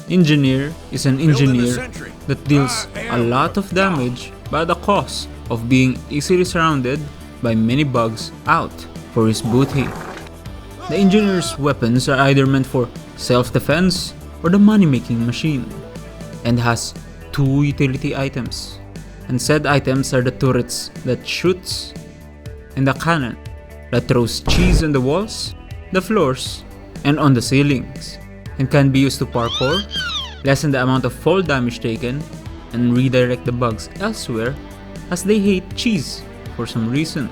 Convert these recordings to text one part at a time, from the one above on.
Engineer is an engineer that deals a lot of damage but at the cost of being easily surrounded by many bugs out for his booty. The engineer's weapons are either meant for self-defense or the money-making machine, and has 2 utility items. And said items are the turrets that shoots, and the cannon that throws cheese on the walls, the floors, and on the ceilings, and can be used to parkour, lessen the amount of fall damage taken, and redirect the bugs elsewhere as they hate cheese for some reason.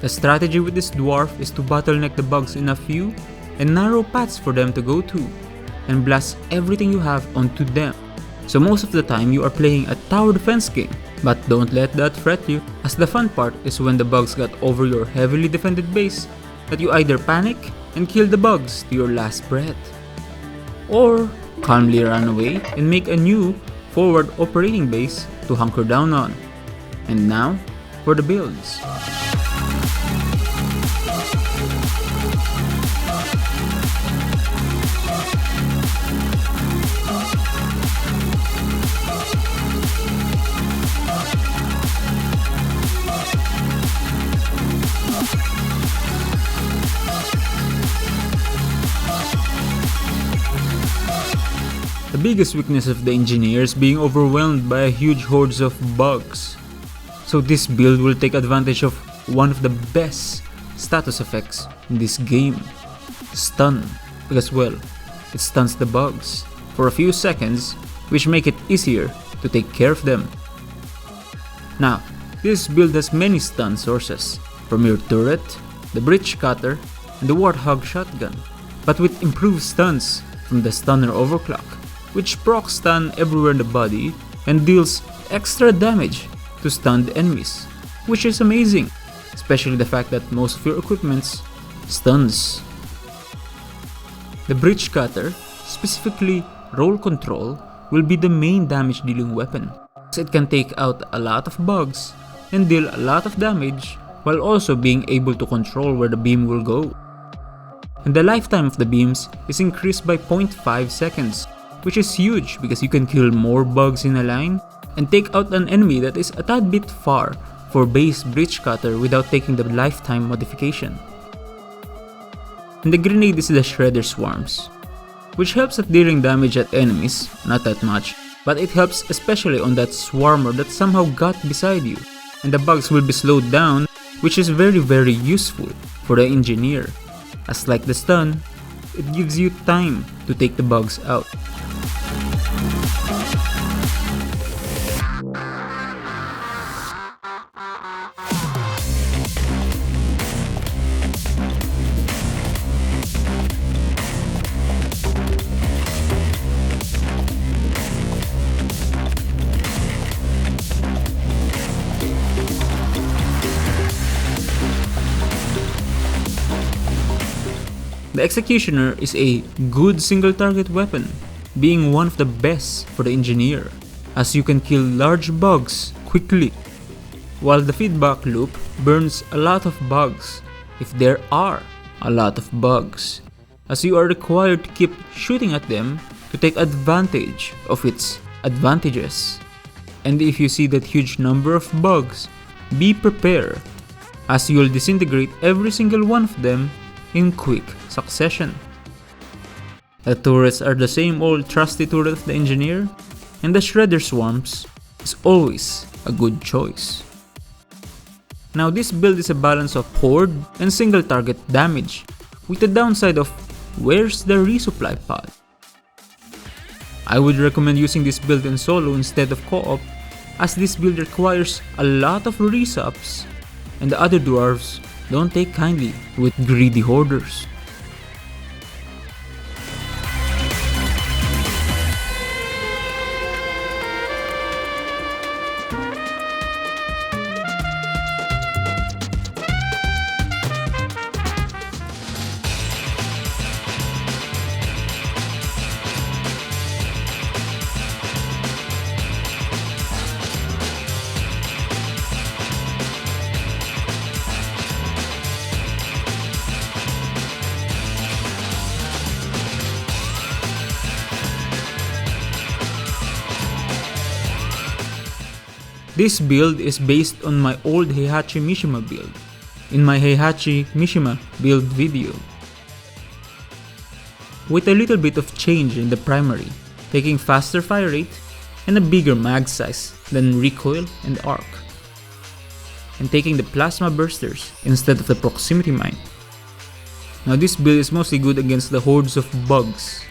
The strategy with this dwarf is to bottleneck the bugs in a few and narrow paths for them to go to, and blast everything you have onto them. So most of the time you are playing a tower defense game, but don't let that fret you, as the fun part is when the bugs got over your heavily defended base that you either panic and kill the bugs to your last breath, or calmly run away and make a new forward operating base to hunker down on. And now for the builds. The biggest weakness of the engineer is being overwhelmed by a huge hordes of bugs. So this build will take advantage of one of the best status effects in this game, stun, because well, it stuns the bugs for a few seconds, which make it easier to take care of them. Now, this build has many stun sources, from your turret, the bridge cutter, and the warthog shotgun, but with improved stuns from the stunner overclock, which procs stun everywhere in the body and deals extra damage to stunned enemies, which is amazing, especially the fact that most of your equipments stuns. The bridge cutter, specifically roll control, will be the main damage dealing weapon, as it can take out a lot of bugs and deal a lot of damage while also being able to control where the beam will go. And the lifetime of the beams is increased by 0.5 seconds, which is huge because you can kill more bugs in a line and take out an enemy that is a tad bit far for base bridge cutter without taking the lifetime modification. And the grenade is the shredder swarms, which helps at dealing damage at enemies, not that much, but it helps especially on that swarmer that somehow got beside you, and the bugs will be slowed down, which is very useful for the engineer, as like the stun, it gives you time to take the bugs out. The Executioner is a good single target weapon, being one of the best for the engineer, as you can kill large bugs quickly, while the feedback loop burns a lot of bugs, if there are a lot of bugs, as you are required to keep shooting at them to take advantage of its advantages. And if you see that huge number of bugs, be prepared, as you will disintegrate every single one of them in quick succession. The turrets are the same old trusty turret of the engineer, and the shredder swarms is always a good choice. Now this build is a balance of horde and single target damage, with the downside of where's the resupply pod. I would recommend using this build in solo instead of co-op, as this build requires a lot of resubs, and the other dwarves don't take kindly with greedy hoarders. This build is based on my old Heihachi Mishima build, in my Heihachi Mishima build video, with a little bit of change in the primary, taking faster fire rate and a bigger mag size than recoil and arc, and taking the plasma bursters instead of the proximity mine. Now this build is mostly good against the hordes of bugs,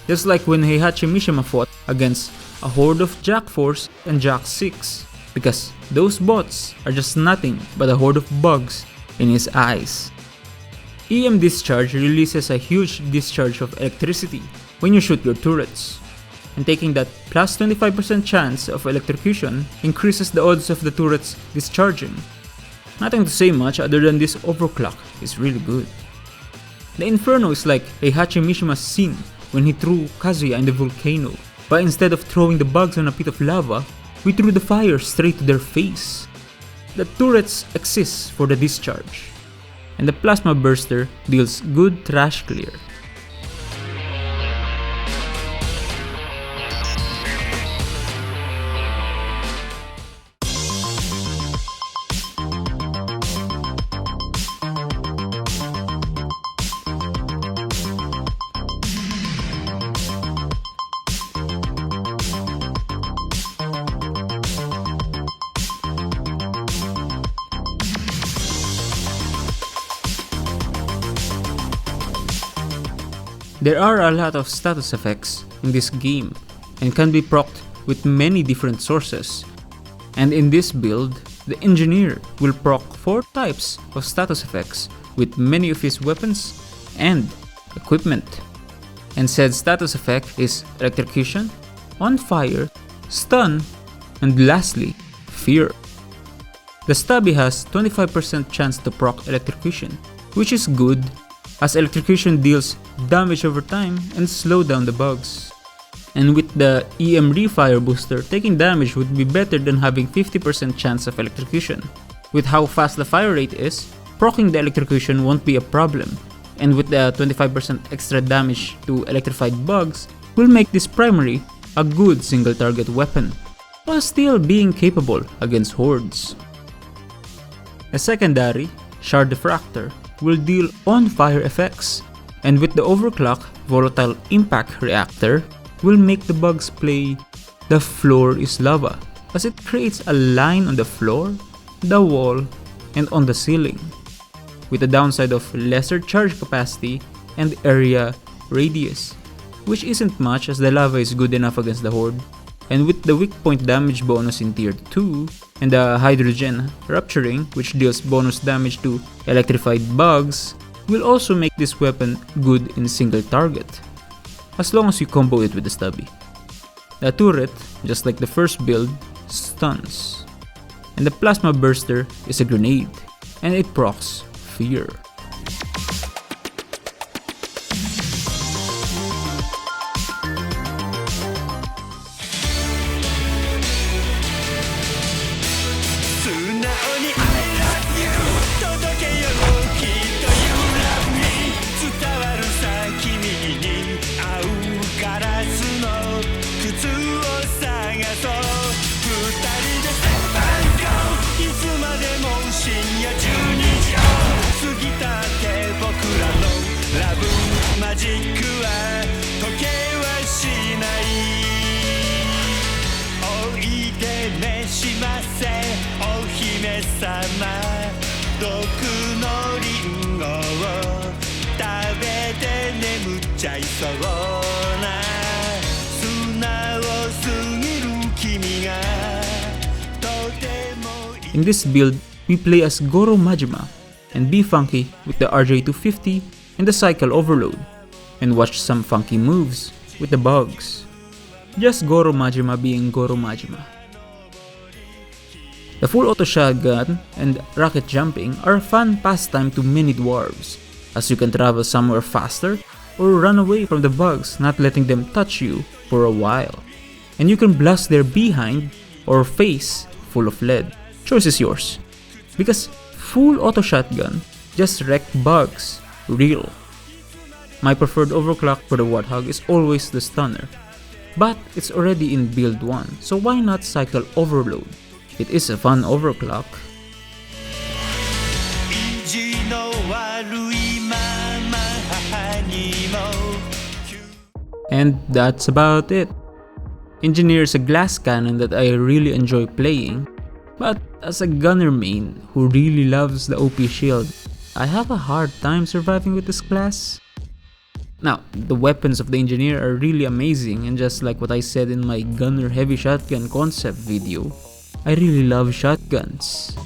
just like when Heihachi Mishima fought against a horde of Jack Force and Jack 6, because those bots are just nothing but a horde of bugs in his eyes. EM Discharge releases a huge discharge of electricity when you shoot your turrets, and taking that plus 25% chance of electrocution increases the odds of the turrets discharging. Nothing to say much other than this overclock is really good. The Inferno is like Heihachi Mishima's scene when he threw Kazuya in the volcano, but instead of throwing the bugs on a pit of lava, we threw the fire straight to their face. The turrets exist for the discharge, and the Plasma Burster deals good trash clear. There are a lot of status effects in this game and can be procced with many different sources, and in this build, the engineer will proc 4 types of status effects with many of his weapons and equipment. And said status effect is electrocution, on fire, stun, and lastly, fear. The Stabby has 25% chance to proc electrocution, which is good as electrocution deals damage over time and slow down the bugs. And with the EM Refire booster, taking damage would be better than having 50% chance of electrocution. With how fast the fire rate is, proccing the electrocution won't be a problem, and with the 25% extra damage to electrified bugs, will make this primary a good single target weapon, while still being capable against hordes. A secondary, Shard Diffractor, will deal on-fire effects, and with the overclock volatile impact reactor will make the bugs play the floor is lava, as it creates a line on the floor, the wall, and on the ceiling, with the downside of lesser charge capacity and area radius, which isn't much as the lava is good enough against the horde. And with the weak point damage bonus in tier 2 and the hydrogen rupturing, which deals bonus damage to electrified bugs, will also make this weapon good in single target, as long as you combo it with the Stubby. The turret, just like the first build, stuns, and the Plasma Burster is a grenade, and it procs fear. In this build, we play as Goro Majima and be funky with the RJ250 and the Cycle Overload, and watch some funky moves with the bugs. Just Goro Majima being Goro Majima. The full auto shotgun and rocket jumping are a fun pastime to many dwarves, as you can travel somewhere faster or run away from the bugs, not letting them touch you for a while. And you can blast their behind or face full of lead. Choice is yours, because full auto shotgun just wreck bugs real. My preferred overclock for the Warthog is always the stunner, but it's already in build 1, so why not cycle overload? It is a fun overclock. And that's about it. Engineer is a glass cannon that I really enjoy playing, but as a gunner main who really loves the OP shield, I have a hard time surviving with this class. Now, the weapons of the engineer are really amazing, and just like what I said in my gunner heavy shotgun concept video, I really love shotguns.